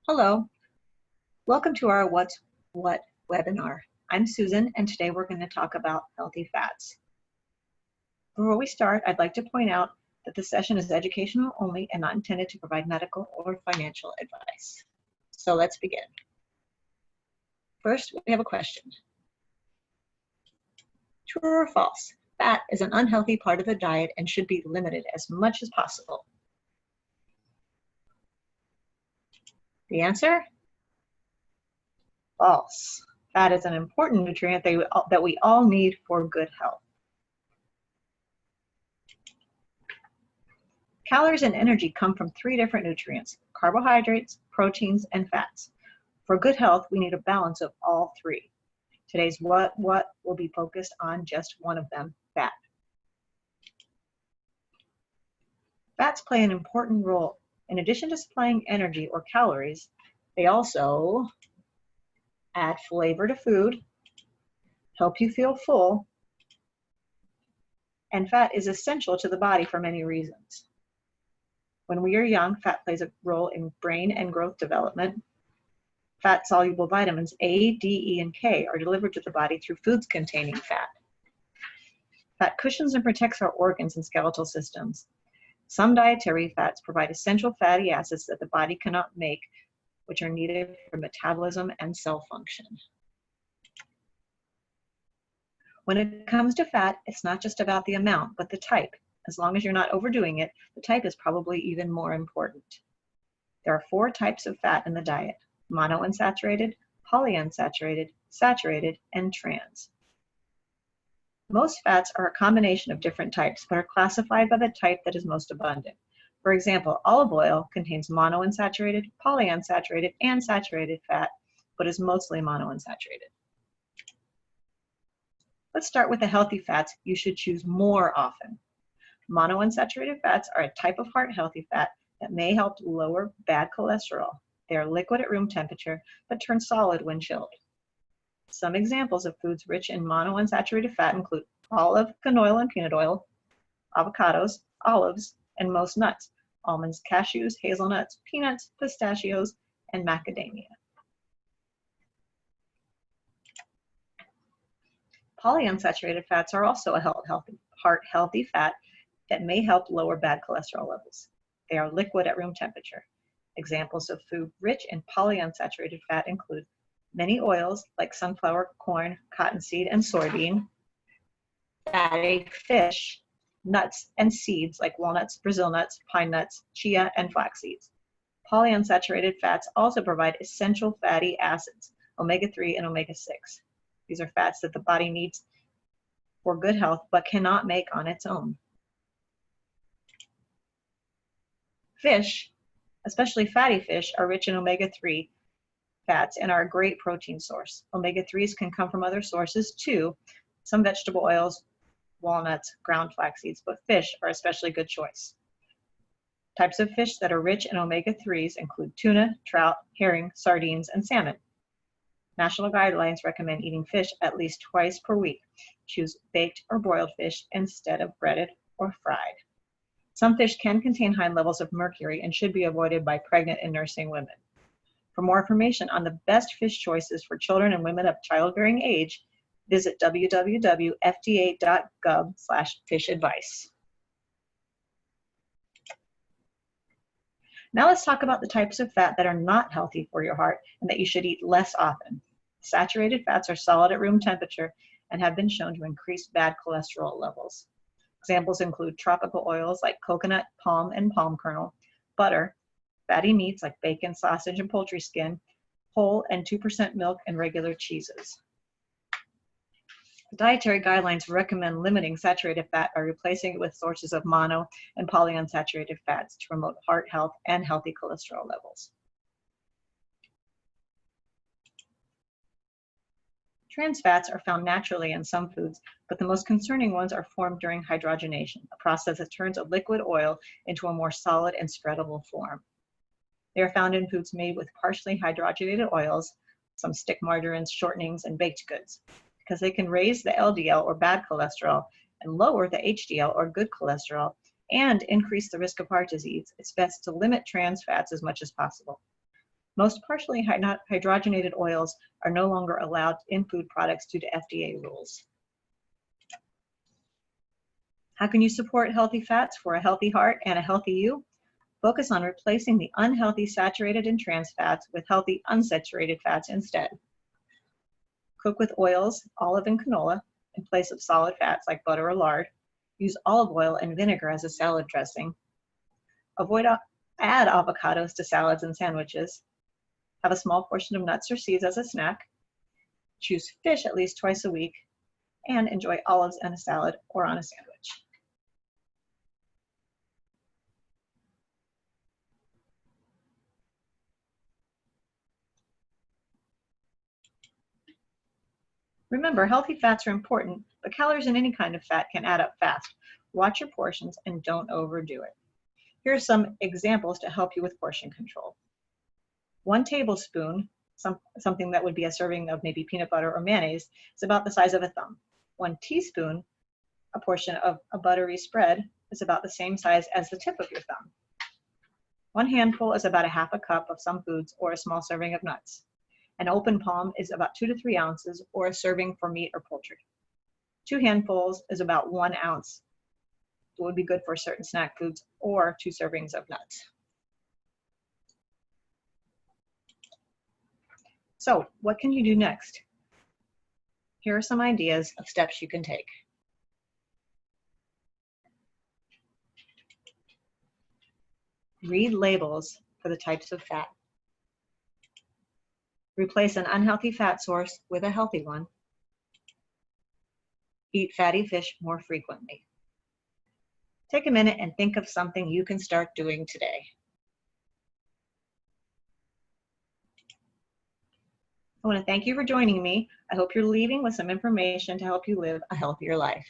Hello, welcome to our What's What webinar. I'm Susan, and today we're going to talk about healthy fats. Before we start, I'd like to point out that this session is educational only and not intended to provide medical or financial advice. So let's begin. First, we have a question. True or false? Fat is an unhealthy part of the diet and should be limited as much as possible. The answer? False. Fat is an important nutrient that we all need for good health. Calories and energy come from three different nutrients: carbohydrates, proteins, and fats. For good health, we need a balance of all three. Today's what will be focused on just one of them, fat. Fats play an important role. In addition to supplying energy or calories, they also add flavor to food, help you feel full, and fat is essential to the body for many reasons. When we are young, fat plays a role in brain and growth development. Fat-soluble vitamins A, D, E, and K are delivered to the body through foods containing fat. Fat cushions and protects our organs and skeletal systems. Some dietary fats provide essential fatty acids that the body cannot make, which are needed for metabolism and cell function. When it comes to fat, it's not just about the amount, but the type. As long as you're not overdoing it, the type is probably even more important. There are 4 types of fat in the diet: monounsaturated, polyunsaturated, saturated, and trans. Most fats are a combination of different types, but are classified by the type that is most abundant. For example, olive oil contains monounsaturated, polyunsaturated, and saturated fat, but is mostly monounsaturated. Let's start with the healthy fats you should choose more often. Monounsaturated fats are a type of heart-healthy fat that may help lower bad cholesterol. They are liquid at room temperature, but turn solid when chilled. Some examples of foods rich in monounsaturated fat include olive, canola, and peanut oil, avocados, olives, and most nuts: almonds, cashews, hazelnuts, peanuts, pistachios, and macadamia. Polyunsaturated fats are also a heart-healthy fat that may help lower bad cholesterol levels. They are liquid at room temperature. Examples of food rich in polyunsaturated fat include many oils like sunflower, corn, cottonseed, and soybean, fatty fish, nuts and seeds like walnuts, Brazil nuts, pine nuts, chia, and flax seeds. Polyunsaturated fats also provide essential fatty acids, omega-3 and omega-6. These are fats that the body needs for good health but cannot make on its own. Fish, especially fatty fish, are rich in omega-3 fats and are a great protein source. Omega-3s can come from other sources too, some vegetable oils, walnuts, ground flax seeds, but fish are especially a good choice. Types of fish that are rich in omega-3s include tuna, trout, herring, sardines, and salmon. National guidelines recommend eating fish at least twice per week. Choose baked or broiled fish instead of breaded or fried. Some fish can contain high levels of mercury and should be avoided by pregnant and nursing women. For more information on the best fish choices for children and women of childbearing age, visit www.fda.gov/fish-advice. Now let's talk about the types of fat that are not healthy for your heart and that you should eat less often. Saturated fats are solid at room temperature and have been shown to increase bad cholesterol levels. Examples include tropical oils like coconut, palm, and palm kernel, butter, fatty meats like bacon, sausage, and poultry skin, whole and 2% milk, and regular cheeses. The dietary guidelines recommend limiting saturated fat by replacing it with sources of mono and polyunsaturated fats to promote heart health and healthy cholesterol levels. Trans fats are found naturally in some foods, but the most concerning ones are formed during hydrogenation, a process that turns a liquid oil into a more solid and spreadable form. They are found in foods made with partially hydrogenated oils, some stick margarines, shortenings, and baked goods. Because they can raise the LDL or bad cholesterol and lower the HDL or good cholesterol and increase the risk of heart disease, it's best to limit trans fats as much as possible. Most partially hydrogenated oils are no longer allowed in food products due to FDA rules. How can you support healthy fats for a healthy heart and a healthy you? Focus on replacing the unhealthy saturated and trans fats with healthy unsaturated fats instead. Cook with oils, olive and canola, in place of solid fats like butter or lard. Use olive oil and vinegar as a salad dressing. Add avocados to salads and sandwiches. Have a small portion of nuts or seeds as a snack. Choose fish at least twice a week. And enjoy olives in a salad or on a sandwich. Remember, healthy fats are important, but calories in any kind of fat can add up fast. Watch your portions and don't overdo it. Here are some examples to help you with portion control. 1 tablespoon, something that would be a serving of maybe peanut butter or mayonnaise, is about the size of a thumb. 1 teaspoon, a portion of a buttery spread, is about the same size as the tip of your thumb. 1 handful is about a half a cup of some foods or a small serving of nuts. An open palm is about 2 to 3 ounces or a serving for meat or poultry. 2 handfuls is about 1 ounce. It would be good for certain snack foods or 2 servings of nuts. So, what can you do next? Here are some ideas of steps you can take. Read labels for the types of fat. Replace an unhealthy fat source with a healthy one. Eat fatty fish more frequently. Take a minute and think of something you can start doing today. I want to thank you for joining me. I hope you're leaving with some information to help you live a healthier life.